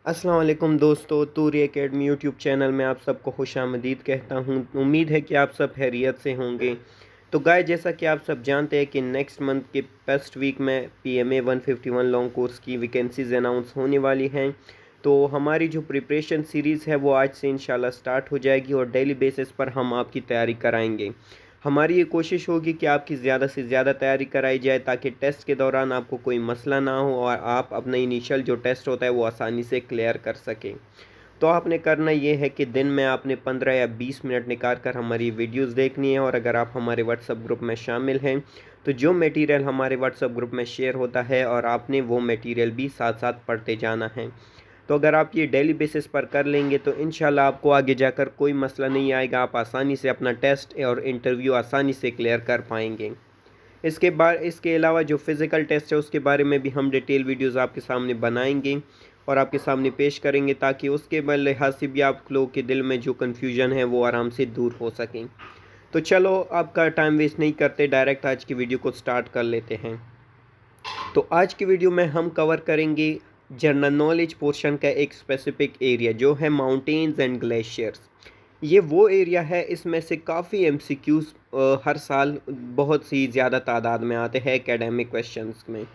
अस्सलाम वालेकुम दोस्तों, तूरी एकेडमी यूट्यूब चैनल में आप सबको खुशामदीद कहता हूँ। उम्मीद है कि आप सब खैरियत से होंगे। तो गाइस, जैसा कि आप सब जानते हैं कि नेक्स्ट मंथ के फर्स्ट वीक में पीएमए 151 लॉन्ग कोर्स की वैकेंसीज अनाउंस होने वाली हैं। तो हमारी जो प्रिपरेशन सीरीज़ है वो आज से इंशाल्लाह स्टार्ट हो जाएगी और डेली बेसिस पर हम आपकी तैयारी कराएंगे। हमारी ये कोशिश होगी कि आपकी ज़्यादा से ज़्यादा तैयारी कराई जाए ताकि टेस्ट के दौरान आपको कोई मसला ना हो और आप अपना इनिशियल जो टेस्ट होता है वो आसानी से क्लियर कर सकें। तो आपने करना ये है कि दिन में आपने 15 या 20 मिनट निकाल कर हमारी वीडियोस देखनी है और अगर आप हमारे व्हाट्सएप ग्रुप में शामिल हैं तो जो मटेरियल हमारे व्हाट्सएप ग्रुप में शेयर होता है और आपने वो मटेरियल भी साथ साथ पढ़ते जाना है। तो अगर आप ये डेली बेसिस पर कर लेंगे तो इंशाल्लाह आपको आगे जाकर कोई मसला नहीं आएगा, आप आसानी से अपना टेस्ट और इंटरव्यू आसानी से क्लियर कर पाएंगे। इसके अलावा जो फ़िज़िकल टेस्ट है उसके बारे में भी हम डिटेल वीडियोज़ आपके सामने बनाएंगे और आपके सामने पेश करेंगे ताकि उसके लिहाज से भी आप लोगों के दिल में जो कन्फ्यूजन है वो आराम से दूर हो सकें। तो चलो, आपका टाइम वेस्ट नहीं करते, डायरेक्ट आज की वीडियो को स्टार्ट कर लेते हैं। तो आज की वीडियो में हम कवर करेंगे जनरल नॉलेज पोर्शन का एक स्पेसिफिक एरिया जो है माउंटेन्स एंड ग्लेशियर्स। ये वो एरिया है, इसमें से काफ़ी एमसीक्यूज़ हर साल बहुत सी ज़्यादा तादाद में आते हैं एकेडमिक क्वेश्चंस में।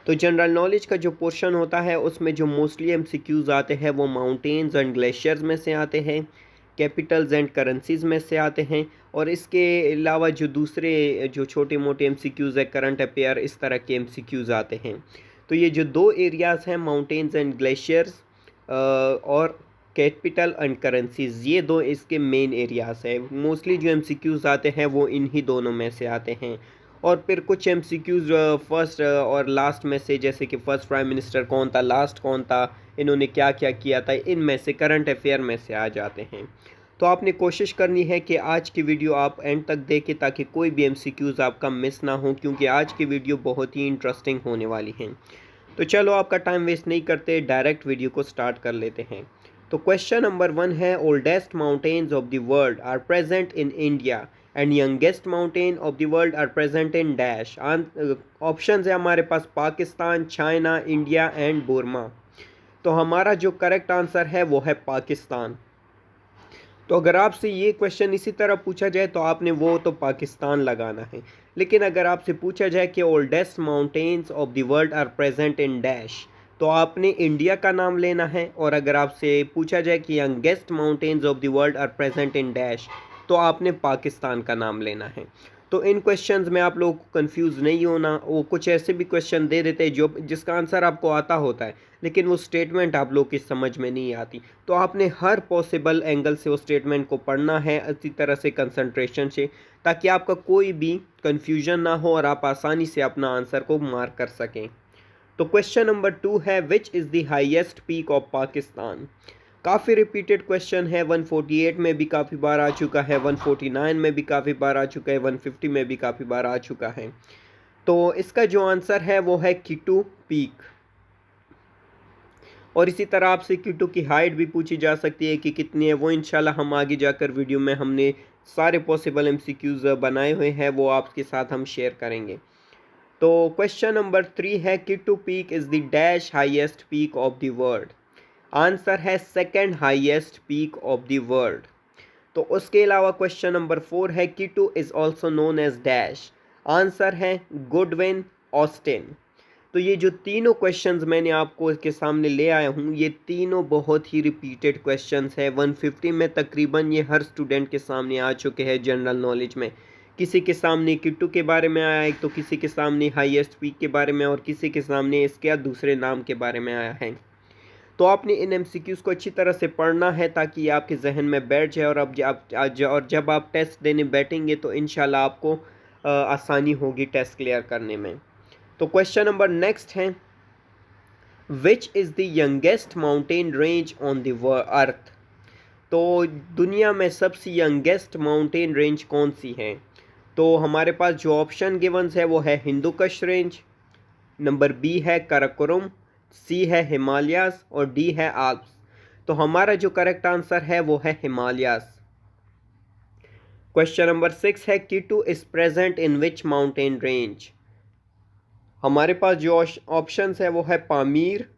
तो जनरल नॉलेज का जो पोर्शन होता है उसमें जो मोस्टली एमसीक्यूज़ आते हैं वो माउंटेन्स एंड ग्लेशियर्स में से आते हैं, कैपिटल्स एंड करेंसीज में से आते हैं और इसके अलावा जो दूसरे जो छोटे मोटे एमसीक्यूज़ है, करंट अफेयर, इस तरह के एमसीक्यूज़ आते हैं। तो ये जो दो एरियाज़ हैं, माउंटेन्स एंड ग्लेशियर्स और कैपिटल एंड करेंसीज, ये दो इसके मेन एरियाज़ है। मोस्टली जो एमसीक्यूज़ आते हैं वो इन्हीं दोनों में से आते हैं और फिर कुछ एमसीक्यूज़ फर्स्ट और लास्ट में से, जैसे कि फर्स्ट प्राइम मिनिस्टर कौन था, लास्ट कौन था, इन्होंने क्या क्या किया था, इनमें से करंट अफेयर में से आ जाते हैं। तो आपने कोशिश करनी है कि आज की वीडियो आप एंड तक देखें ताकि कोई भी एमसीक्यूज़ आपका मिस ना हो, क्योंकि आज की वीडियो बहुत ही इंटरेस्टिंग होने वाली हैं। तो चलो, आपका टाइम वेस्ट नहीं करते, डायरेक्ट वीडियो को स्टार्ट कर लेते हैं। तो क्वेश्चन नंबर 1 है, oldest mountains of the world are present in India and youngest mountain of the world are present in dash. Option है हमारे पास Pakistan, China, India and Burma. तो हमारा जो करेक्ट आंसर है वो है पाकिस्तान। तो अगर आपसे ये क्वेश्चन इसी तरह पूछा जाए तो आपने वो तो पाकिस्तान लगाना है, लेकिन अगर आपसे पूछा जाए कि oldest mountains of the world are present in dash, तो आपने इंडिया का नाम लेना है और अगर आपसे पूछा जाए कि youngest mountains of the world are present in dash, तो आपने पाकिस्तान का नाम लेना है। तो इन क्वेश्चंस में आप लोग को कंफ्यूज नहीं होना, वो कुछ ऐसे भी क्वेश्चन दे देते हैं जो जिसका आंसर आपको आता होता है लेकिन वो स्टेटमेंट आप लोग की समझ में नहीं आती। तो आपने हर पॉसिबल एंगल से उस स्टेटमेंट को पढ़ना है अच्छी तरह से, कंसंट्रेशन से, ताकि आपका कोई भी कन्फ्यूजन ना हो और आप आसानी से अपना आंसर को मार्क कर सकें। तो क्वेश्चन नंबर 2 है, which is the highest peak of Pakistan. काफ़ी रिपीटेड क्वेश्चन है, 148 में भी काफ़ी बार आ चुका है, 149 में भी काफ़ी बार आ चुका है, 150 में भी काफ़ी बार आ चुका है। तो इसका जो आंसर है वो है कीटू पीक। और इसी तरह आपसे कीटू की हाइट भी पूछी जा सकती है कि कितनी है, वो इंशाल्लाह हम आगे जाकर वीडियो में हमने सारे पॉसिबल एमसीक्यूज बनाए हुए हैं, वो आपके साथ हम शेयर करेंगे। तो क्वेश्चन नंबर 3 है, K two peak is the dash highest peak of the world. Answer है second highest peak of the world. तो उसके अलावा क्वेश्चन नंबर 4 है, K two is also known as dash. Answer है गुडविन ऑस्टिन। तो ये जो तीनों क्वेश्चंस मैंने आपको इसके सामने ले आया हूँ, ये तीनों बहुत ही रिपीटेड क्वेश्चंस है। 150 में तकरीबन ये हर स्टूडेंट के सामने आ चुके हैं जनरल नॉलेज में। किसी के सामने किट्टू के बारे में आया है, तो किसी के सामने हाईएस्ट पीक के बारे में और किसी के सामने इसके दूसरे नाम के बारे में आया है। तो आपने इन एमसीक्यूज़ को अच्छी तरह से पढ़ना है ताकि ये आपके जहन में बैठ जाए और जब आप टेस्ट देने बैठेंगे तो इंशाल्लाह आपको आसानी होगी टेस्ट क्लियर करने में। तो क्वेश्चन नंबर नेक्स्ट है, which is the youngest mountain range on the earth. तो दुनिया में सबसे यंगेस्ट माउंटेन रेंज कौन सी है। तो हमारे पास जो ऑप्शन गिवंस है वो है हिंदू कश रेंज, नंबर बी है कराकोरम, सी है हिमालयास और डी है आल्प्स। तो हमारा जो करेक्ट आंसर है वो है हिमालयास। क्वेश्चन नंबर 6 है, keto is present in which mountain range. हमारे पास जो ऑप्शंस है वो है पामीर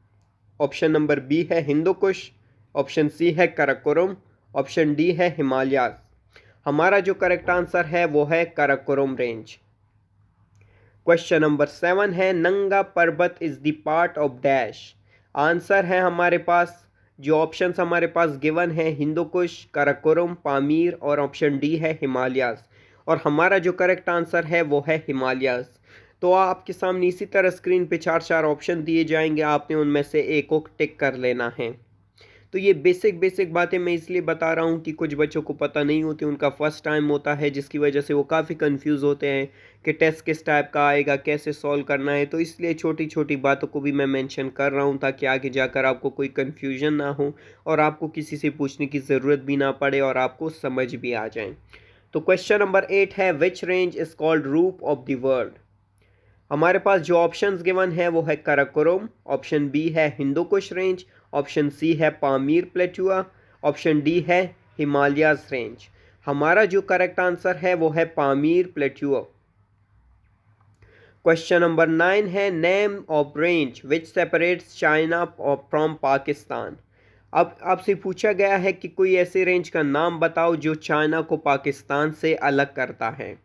ऑप्शन नंबर बी है हिंदू कुश, ऑप्शन सी है कराकोरम, ऑप्शन डी है हिमालयाज। हमारा जो करेक्ट आंसर है वो है कराकोरम रेंज। क्वेश्चन नंबर 7 है Nanga Parbat is the part of dash. Answer है हमारे पास, जो ऑप्शंस हमारे पास गिवन है हिंदू कुश, कराकोरम, पामीर और ऑप्शन डी है हिमालयाज। और हमारा जो करेक्ट आंसर है वो है हिमालयाज। तो आपके सामने इसी तरह स्क्रीन पे चार चार ऑप्शन दिए जाएंगे, आपने उनमें से एक को टिक कर लेना है। तो ये बेसिक बातें मैं इसलिए बता रहा हूँ कि कुछ बच्चों को पता नहीं होती, उनका फर्स्ट टाइम होता है, जिसकी वजह से वो काफ़ी कंफ्यूज होते हैं कि टेस्ट किस टाइप का आएगा, कैसे सॉल्व करना है। तो इसलिए छोटी छोटी बातों को भी मैं मेंशन कर रहा हूँ ताकि आगे जाकर आपको कोई कन्फ्यूजन ना हो और आपको किसी से पूछने की ज़रूरत भी ना पड़े और आपको समझ भी आ जाए। तो क्वेश्चन नंबर 8 है विच रेंज इज़ कॉल्ड रूप ऑफ द वर्ल्ड। हमारे पास जो ऑप्शंस गिवन है वो है कराकोरम, ऑप्शन बी है Hindu Kush range, option C है पामीर प्लेटुआ, ऑप्शन डी है हिमालयाज रेंज। हमारा जो करेक्ट आंसर है वो है पामीर प्लेटुआ। क्वेश्चन नंबर 9 है name of range which separates China from Pakistan. अब आपसे पूछा गया है कि कोई ऐसे रेंज का नाम बताओ जो चाइना को पाकिस्तान से अलग करता है।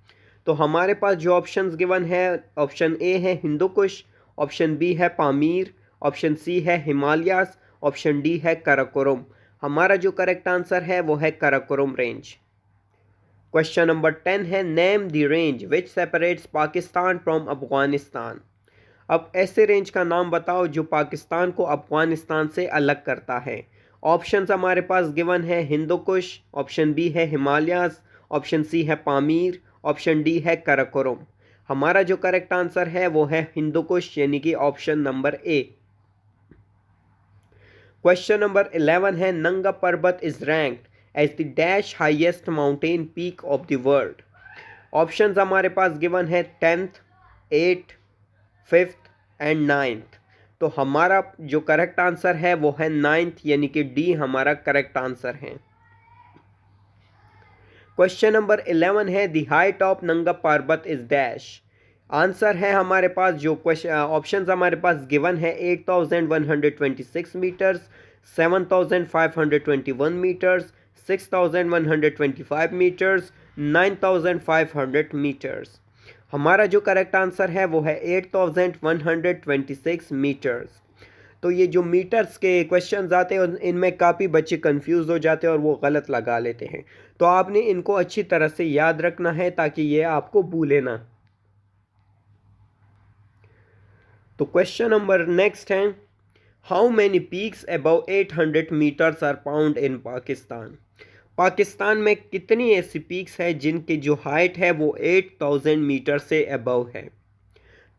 तो हमारे पास जो ऑप्शंस गिवन है, ऑप्शन ए है हिंदू कुश, ऑप्शन बी है पामीर, ऑप्शन सी है हिमालयाज, ऑप्शन डी है कराकोरम। हमारा जो करेक्ट आंसर है वो है कराकोरम रेंज। क्वेश्चन नंबर 10 है name the range which separates Pakistan from Afghanistan. अब ऐसे रेंज का नाम बताओ जो पाकिस्तान को अफगानिस्तान से अलग करता है। ऑप्शंस हमारे पास गिवन है हिंदू कुश, ऑप्शन बी है हिमालयाज, ऑप्शन सी है पामीर, ऑप्शन डी है कराकोरम। हमारा जो करेक्ट आंसर है वो है हिंदू कुश, यानी कि option number A. Question number 11 है Nanga Parbat is ranked as the dash highest mountain peak of the world. Options हमारे पास गिवन है 10th, 8th, 5th and 9th। तो हमारा जो करेक्ट आंसर है वो है 9th, यानी कि डी हमारा करेक्ट आंसर है। क्वेश्चन नंबर 11 है द हाइट ऑफ नंगा पर्वत इज डैश। आंसर है हमारे पास, जो क्वेश्चन ऑप्शंस हमारे पास गिवन है 8,126 मीटर्स, 7,521 मीटर्स, 6,125 मीटर्स, 9,500 मीटर्स। हमारा जो करेक्ट आंसर है वो है 8,126 मीटर्स। तो ये जो मीटर्स के क्वेश्चंस आते हैं इनमें काफ़ी बच्चे कंफ्यूज हो जाते हैं और वो गलत लगा लेते हैं। तो आपने इनको अच्छी तरह से याद रखना है ताकि ये आपको भूले ना। तो क्वेश्चन नंबर नेक्स्ट है how many peaks above 800 meters are found in Pakistan. Pakistan में कितनी ऐसी पीक्स है जिनकी जो हाइट है वो 8000 मीटर से अबव है।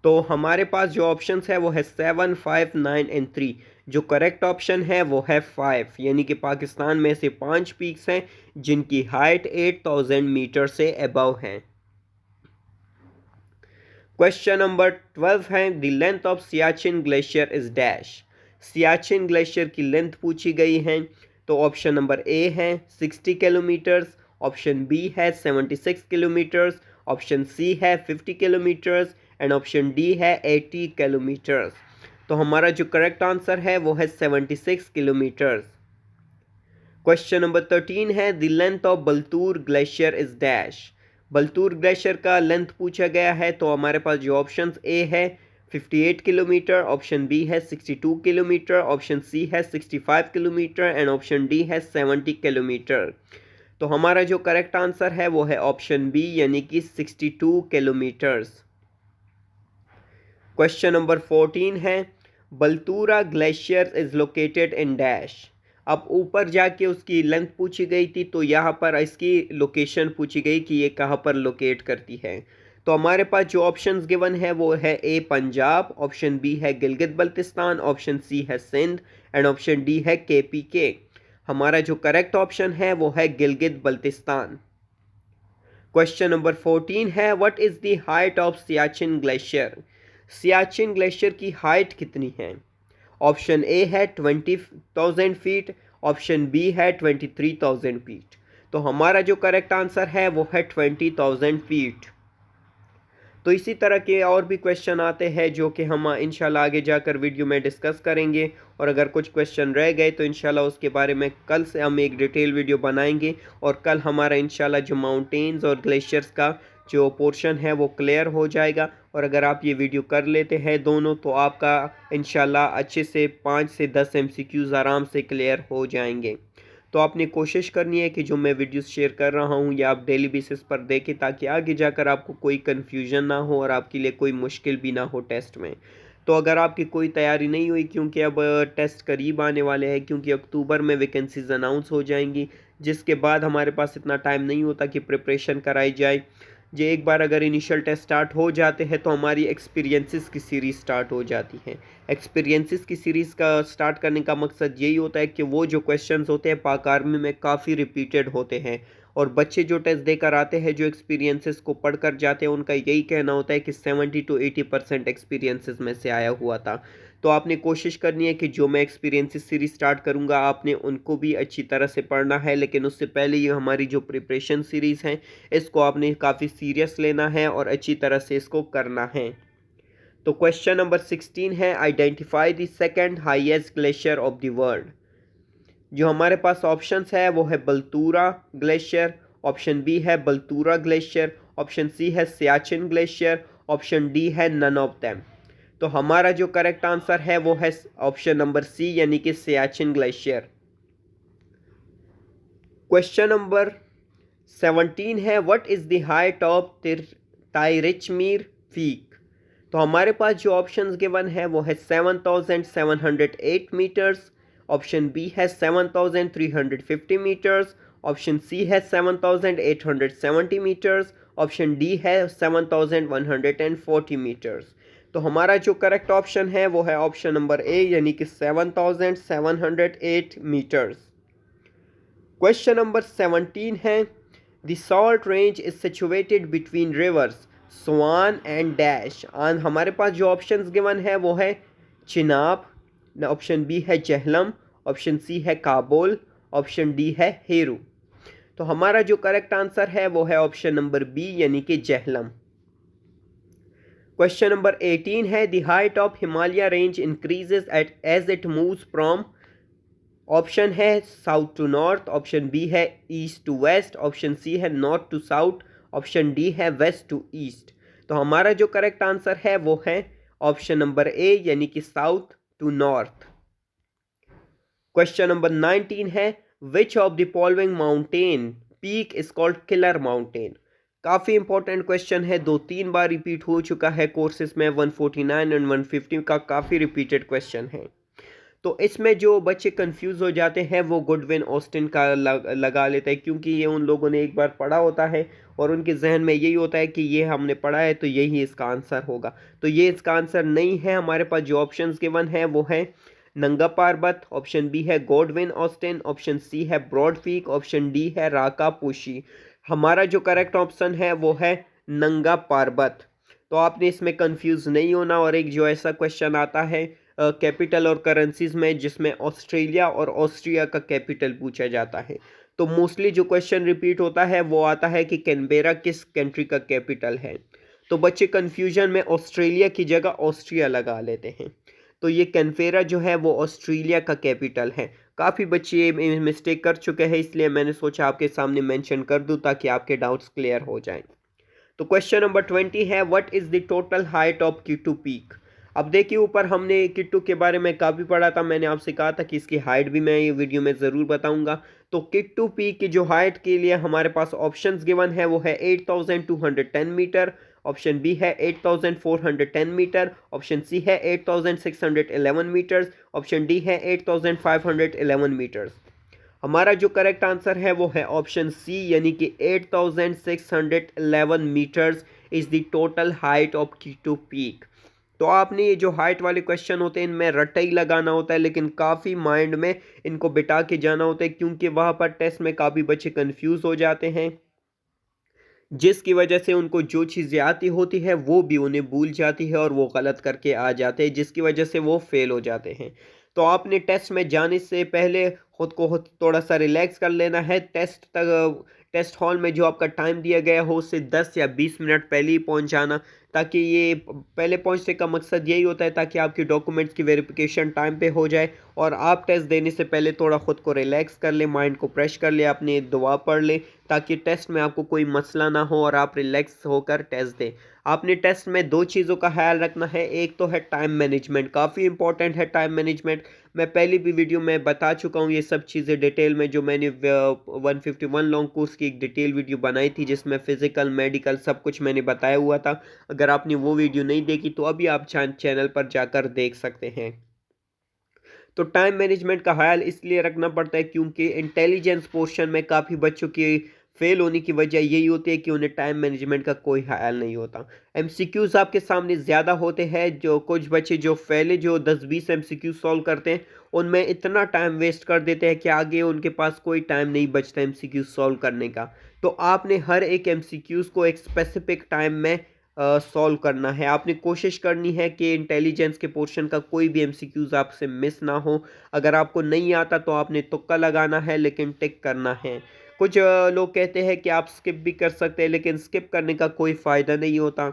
तो हमारे पास जो ऑप्शंस है वो है 7, 5, 9 एंड 3। जो करेक्ट ऑप्शन है वो है 5, यानी कि पाकिस्तान में से 5 पीक्स हैं जिनकी हाइट 8000 मीटर से अबव है। क्वेश्चन नंबर 12 है the length of Siachen glacier is dash. Siachen glacier की लेंथ पूछी गई है। तो ऑप्शन नंबर ए है 60 किलोमीटर्स, ऑप्शन बी है 76 किलोमीटर्स, ऑप्शन सी है 50 किलोमीटर्स एंड ऑप्शन डी है 80 किलोमीटर्स। तो हमारा जो करेक्ट आंसर है वो है 76 किलोमीटर्स। क्वेश्चन नंबर 13 है the length of Baltoro glacier is dash. Baltoro glacier का लेंथ पूछा गया है। तो हमारे पास जो ऑप्शंस ए है 58 किलोमीटर, ऑप्शन बी है 62 किलोमीटर, ऑप्शन सी है 65 किलोमीटर एंड ऑप्शन डी है 70 किलोमीटर। तो हमारा जो करेक्ट आंसर है वो है ऑप्शन बी, यानी कि 62 किलोमीटर्स। क्वेश्चन नंबर 14 है Baltoro glacier is located in dash. अब ऊपर जाके उसकी लेंथ पूछी गई थी, तो यहाँ पर इसकी लोकेशन पूछी गई कि ये कहाँ पर लोकेट करती है। तो हमारे पास जो ऑप्शंस गिवन है वो है ए पंजाब, ऑप्शन बी है गिलगित बल्तिस्तान, ऑप्शन सी है सिंध एंड ऑप्शन डी है KPK। हमारा जो करेक्ट ऑप्शन है वो है गिलगित बल्तिस्तान। क्वेश्चन नंबर 14 है what is the height of Siachen glacier. Siachen glacier की हाइट कितनी है। ऑप्शन ए है 20,000 फीट, ऑप्शन बी है 23,000 फीट। तो हमारा जो करेक्ट आंसर है वो है 20,000 फीट। तो इसी तरह के और भी क्वेश्चन आते हैं जो कि हम इंशाल्लाह आगे जाकर वीडियो में डिस्कस करेंगे। और अगर कुछ क्वेश्चन रह गए तो इंशाल्लाह उसके बारे में कल से हम एक डिटेल वीडियो बनाएंगे। और कल हमारा इंशाल्लाह जो माउंटेन्स और ग्लेशियर्स का जो पोर्शन है वो क्लियर हो जाएगा। और अगर आप ये वीडियो कर लेते हैं दोनों तो आपका इंशाल्लाह अच्छे से 5 से 10 MCQs आराम से क्लियर हो जाएंगे। तो आपने कोशिश करनी है कि जो मैं वीडियोस शेयर कर रहा हूँ या आप डेली बेसिस पर देखें, ताकि आगे जाकर आपको कोई कन्फ्यूजन ना हो और आपके लिए कोई मुश्किल भी ना हो टेस्ट में। तो अगर आपकी कोई तैयारी नहीं हुई, क्योंकि अब टेस्ट करीब आने वाले हैं, क्योंकि अक्टूबर में वैकेंसीज अनाउंस हो जाएंगी, जिसके बाद हमारे पास इतना टाइम नहीं होता कि प्रिपरेशन कराई जाए। जो एक बार अगर इनिशियल टेस्ट स्टार्ट हो जाते हैं तो हमारी एक्सपीरियंसेस की सीरीज़ स्टार्ट हो जाती है। एक्सपीरियंसेस की सीरीज़ का स्टार्ट करने का मकसद यही होता है कि वो जो क्वेश्चंस होते हैं पाक आर्मी में काफ़ी रिपीटेड होते हैं, और बच्चे जो टेस्ट देकर आते हैं जो एक्सपीरियंसेस को पढ़ कर जाते हैं उनका यही कहना होता है कि 70 to 80% एक्सपीरियंसेस में से आया हुआ था। तो आपने कोशिश करनी है कि जो मैं एक्सपीरियंसेस सीरीज स्टार्ट करूंगा आपने उनको भी अच्छी तरह से पढ़ना है, लेकिन उससे पहले ये हमारी जो प्रिपरेशन सीरीज़ है इसको आपने काफ़ी सीरियस लेना है और अच्छी तरह से इसको करना है। तो क्वेश्चन नंबर 16 है, identify the second highest glacier of the world. जो हमारे पास ऑप्शंस है वो है बल्तूरा ग्लेशियर, ऑप्शन बी है बल्तूरा ग्लेशियर, ऑप्शन सी है सियाचिन ग्लेशियर, ऑप्शन डी है नन ऑफ देम। तो हमारा जो करेक्ट आंसर है वो है ऑप्शन नंबर सी यानी कि सियाचिन ग्लेशियर। क्वेश्चन नंबर 17 है, what is the height of Tirich Mir peak. तो हमारे पास जो ऑप्शंस गिवन है वो है 7708 मीटर्स, ऑप्शन बी है 7350 मीटर्स, ऑप्शन सी है 7870 मीटर्स, ऑप्शन डी है 7140 मीटर्स। तो हमारा जो करेक्ट ऑप्शन है वो है ऑप्शन नंबर ए यानी कि 7708 मीटर्स। क्वेश्चन नंबर 17 है, the salt range is situated between rivers Swan and dash. और हमारे पास जो ऑप्शंस गिवन है वो है चिनाब, ऑप्शन बी है जहलम, ऑप्शन सी है काबुल, ऑप्शन डी है हेरू। तो हमारा जो करेक्ट आंसर है वो है ऑप्शन नंबर बी यानी कि जहलम। क्वेश्चन नंबर 18 है, the height of Himalaya range increases at as it moves from. Option है south to north, option B है east to west, option C है north to south, option D है west to east. तो हमारा जो correct answer है वो है ऑप्शन नंबर ए यानी कि south to north. Question number 19 है, which of the following mountain peak is called killer mountain. काफ़ी इंपॉर्टेंट क्वेश्चन है, 2-3 बार रिपीट हो चुका है कोर्सेज में, 149 एंड 150 का काफ़ी रिपीटेड क्वेश्चन है। तो इसमें जो बच्चे कंफ्यूज हो जाते हैं वो गुडविन ऑस्टिन का लगा लेते हैं, क्योंकि ये उन लोगों ने एक बार पढ़ा होता है और उनके जहन में यही होता है कि ये हमने पढ़ा है तो यही इसका आंसर होगा। तो ये इसका आंसर नहीं है। हमारे पास जो ऑप्शंस गिवन है वो है नंगा पार्बत, ऑप्शन बी है गॉडविन ऑस्टिन, ऑप्शन सी है ब्रॉड पीक, ऑप्शन डी है राका पोशी। हमारा जो करेक्ट ऑप्शन है वो है नंगा पार्बत। तो आपने इसमें कंफ्यूज नहीं होना। और एक जो ऐसा क्वेश्चन आता है कैपिटल और करेंसीज में जिसमें ऑस्ट्रेलिया और ऑस्ट्रिया का कैपिटल पूछा जाता है, तो मोस्टली जो क्वेश्चन रिपीट होता है वो आता है कि कैनबेरा किस कंट्री का कैपिटल है। तो बच्चे कंफ्यूजन में ऑस्ट्रेलिया की जगह ऑस्ट्रिया लगा लेते हैं। तो ये कैनबेरा जो है वो ऑस्ट्रेलिया का कैपिटल है। काफ़ी बच्चे ये मिस्टेक कर चुके हैं, इसलिए मैंने सोचा आपके सामने मेंशन कर दूं ताकि आपके डाउट्स क्लियर हो जाएं। तो क्वेश्चन नंबर 20 है, what is the total height of K two peak. अब देखिए ऊपर हमने किट्टू के बारे में काफ़ी पढ़ा था, मैंने आपसे कहा था कि इसकी हाइट भी मैं ये वीडियो में ज़रूर बताऊंगा। तो किट्टू पीक की जो हाइट के लिए हमारे पास ऑप्शंस गिवन है वो है 8210 मीटर, ऑप्शन बी है 8410 मीटर, ऑप्शन सी है 8611 मीटर्स, ऑप्शन डी है 8511 मीटर्स। हमारा जो करेक्ट आंसर है वो है ऑप्शन सी यानी कि 8611 meters is the total height of K two peak. तो आपने ये जो हाइट वाले क्वेश्चन होते हैं इनमें रट्टा ही लगाना होता है, लेकिन काफ़ी माइंड में इनको बिठा के जाना होता है, क्योंकि वहाँ पर टेस्ट में काफ़ी बच्चे कंफ्यूज हो जाते हैं, जिसकी वजह से उनको जो चीज़ें आती होती है वो भी उन्हें भूल जाती है और वो गलत करके आ जाते हैं, जिसकी वजह से वो फेल हो जाते हैं। तो आपने टेस्ट में जाने से पहले खुद को थोड़ा सा रिलैक्स कर लेना है। टेस्ट हॉल में जो आपका टाइम दिया गया हो उससे 10 या 20 मिनट पहले ही पहुंच जाना, ताकि ये पहले पहुंचने का मकसद यही होता है ताकि आपकी डॉक्यूमेंट्स की वेरिफिकेशन टाइम पे हो जाए और आप टेस्ट देने से पहले थोड़ा ख़ुद को रिलैक्स कर ले, माइंड को फ्रेश कर ले, अपनी दुआ पढ़ ले ताकि टेस्ट में आपको कोई मसला ना हो और आप रिलैक्स होकर टेस्ट दें। आपने टेस्ट में दो चीज़ों का ख्याल रखना है। एक तो है टाइम मैनेजमेंट, काफ़ी इंपॉर्टेंट है टाइम मैनेजमेंट। मैं पहली भी वीडियो में बता चुका हूँ ये सब चीज़ें डिटेल में, जो मैंने 151 लॉन्ग कोर्स की एक डिटेल वीडियो बनाई थी जिसमें फ़िज़िकल मेडिकल सब कुछ मैंने बताया हुआ था। अगर आपने वो वीडियो नहीं देखी तो अभी आप चैनल पर जाकर देख सकते हैं। तो टाइम मैनेजमेंट का ख्याल इसलिए रखना पड़ता है क्योंकि इंटेलिजेंस पोर्शन में काफ़ी बच्चों की फेल होने की वजह यही होती है कि उन्हें टाइम मैनेजमेंट का कोई ख्याल नहीं होता। एमसीक्यूज़ आपके सामने ज़्यादा होते हैं, जो कुछ बच्चे जो पहले जो 10-20 एमसीक्यू सॉल्व करते हैं उनमें इतना टाइम वेस्ट कर देते हैं कि आगे उनके पास कोई टाइम नहीं बचता एमसीक्यू सॉल्व करने का। तो आपने हर एक एमसीक्यूज़ को एक स्पेसिफिक टाइम में सॉल्व करना है। आपने कोशिश करनी है कि इंटेलिजेंस के पोर्शन का कोई भी एमसीक्यूज़ आपसे मिस ना हो। अगर आपको नहीं आता तो आपने तुक्का लगाना है लेकिन टिक करना है। कुछ लोग कहते हैं कि आप स्किप भी कर सकते हैं लेकिन स्किप करने का कोई फ़ायदा नहीं होता।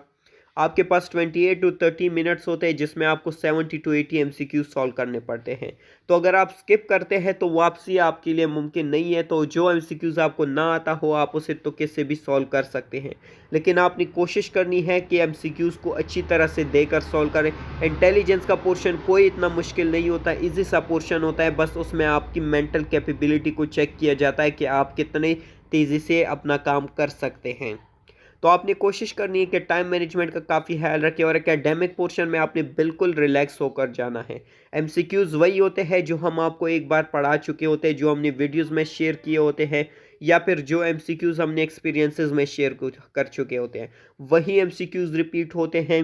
आपके पास 28 टू 30 मिनट्स होते हैं जिसमें आपको 70 टू 80 एमसीक्यू सॉल्व करने पड़ते हैं। तो अगर आप स्किप करते हैं तो वापसी आपके लिए मुमकिन नहीं है। तो जो एमसीक्यूज़ आपको ना आता हो आप उसे तुक्के से भी सॉल्व कर सकते हैं, लेकिन आपने कोशिश करनी है कि एमसीक्यूज़ को अच्छी तरह से देकर सॉल्व करें। इंटेलिजेंस का पोर्शन कोई इतना मुश्किल नहीं होता, ईजी सा पोर्शन होता है। बस उसमें आपकी मेंटल कैपेबिलिटी को चेक किया जाता है कि आप कितने तेज़ी से अपना काम कर सकते हैं। तो आपने कोशिश करनी है कि टाइम मैनेजमेंट का काफ़ी ख्याल रखें और एकेडमिक पोर्शन में आपने बिल्कुल रिलैक्स होकर जाना है। एमसीक्यूज़ वही होते हैं जो हम आपको एक बार पढ़ा चुके होते हैं, जो हमने वीडियोस में शेयर किए होते हैं, या फिर जो एमसीक्यूज़ हमने एक्सपीरियंसेस में शेयर कर चुके होते हैं वही एमसीक्यूज़ रिपीट होते हैं।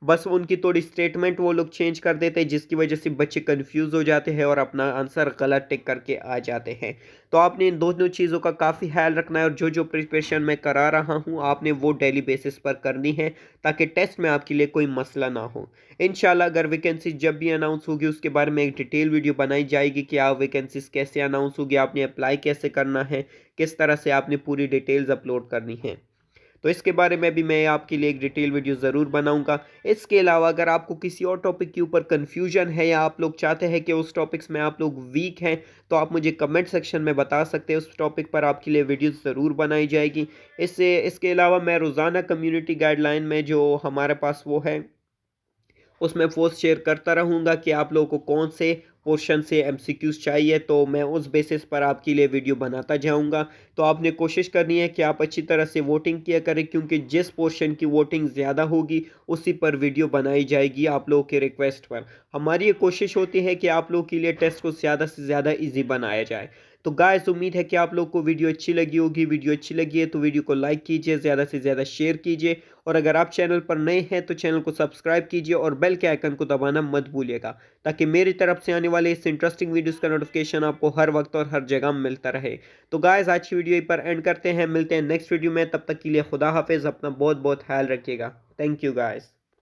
बस उनकी थोड़ी स्टेटमेंट वो लोग चेंज कर देते हैं जिसकी वजह से बच्चे कंफ्यूज हो जाते हैं और अपना आंसर गलत टिक करके आ जाते हैं। तो आपने इन दोनों चीज़ों का काफ़ी ख्याल रखना है और जो जो प्रिपरेशन मैं करा रहा हूँ आपने वो डेली बेसिस पर करनी है ताकि टेस्ट में आपके लिए कोई मसला ना हो। इंशाल्लाह अगर वैकेंसी जब भी अनाउंस होगी उसके बारे में एक डिटेल वीडियो बनाई जाएगी कि आप वैकेंसीज कैसे अनाउंस होगी, आपने अप्लाई कैसे करना है, किस तरह से आपने पूरी डिटेल्स अपलोड करनी है। तो इसके बारे में भी मैं आपके लिए एक डिटेल वीडियो ज़रूर बनाऊंगा। इसके अलावा अगर आपको किसी और टॉपिक के ऊपर कन्फ्यूजन है या आप लोग चाहते हैं कि उस टॉपिक्स में आप लोग वीक हैं तो आप मुझे कमेंट सेक्शन में बता सकते हैं, उस टॉपिक पर आपके लिए वीडियो ज़रूर बनाई जाएगी। इसके अलावा मैं रोज़ाना कम्युनिटी गाइडलाइन में जो हमारे पास वो है उसमें पोस्ट शेयर करता रहूँगा कि आप लोगों को कौन से पोर्शन से एमसीक्यूज़ चाहिए, तो मैं उस बेसिस पर आपके लिए वीडियो बनाता जाऊँगा। तो आपने कोशिश करनी है कि आप अच्छी तरह से वोटिंग किया करें क्योंकि जिस पोर्शन की वोटिंग ज़्यादा होगी उसी पर वीडियो बनाई जाएगी आप लोगों के रिक्वेस्ट पर। हमारी ये कोशिश होती है कि आप लोगों के लिए टेस्ट को ज़्यादा से ज़्यादा ईजी बनाया जाए। तो गाइस उम्मीद है कि आप लोग को वीडियो अच्छी लगी होगी। वीडियो अच्छी लगी है तो वीडियो को लाइक कीजिए, ज़्यादा से ज़्यादा शेयर कीजिए और अगर आप चैनल पर नए हैं तो चैनल को सब्सक्राइब कीजिए और बेल के आइकन को दबाना मत भूलिएगा ताकि मेरी तरफ से आने वाले इस इंटरेस्टिंग वीडियोस का नोटिफिकेशन आपको हर वक्त और हर जगह मिलता रहे। तो गाइस आज की वीडियो यहीं पर एंड करते हैं, मिलते हैं नेक्स्ट वीडियो में। तब तक के लिए खुदा हाफिज़, अपना बहुत बहुत ख्याल रखिएगा। Thank you guys.